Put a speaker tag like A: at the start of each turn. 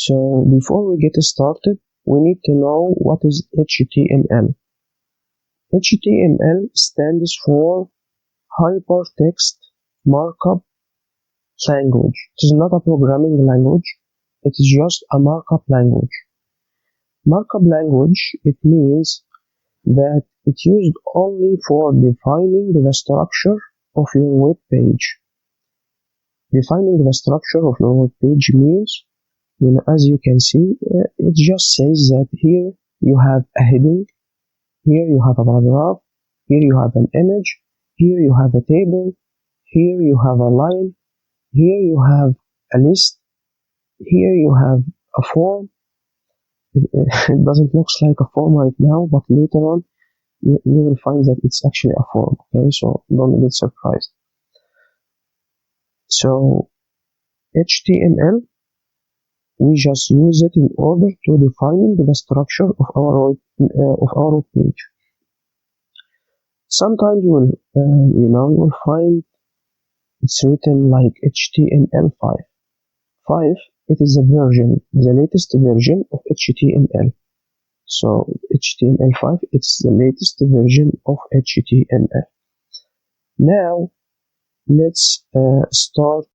A: So before we get started, we need to know what is HTML. HTML stands for Hypertext Markup Language. It is not a programming language, it is just a markup language. Markup language, it means that it's used only for defining the structure of your web page. Defining the structure of your web page means, as you can see, it just says that here you have a heading, here you have a paragraph, here you have an image, here you have a table, here you have a line, here you have a list, here you have a form. It doesn't look like a form right now, but later on you will find that it's actually a form. Okay, so don't get surprised. So HTML, we just use it in order to defining the structure of our web page. Sometimes you will find it's written like HTML5. 5, it is the latest version of HTML. So HTML5, it's the latest version of HTML. Now let's start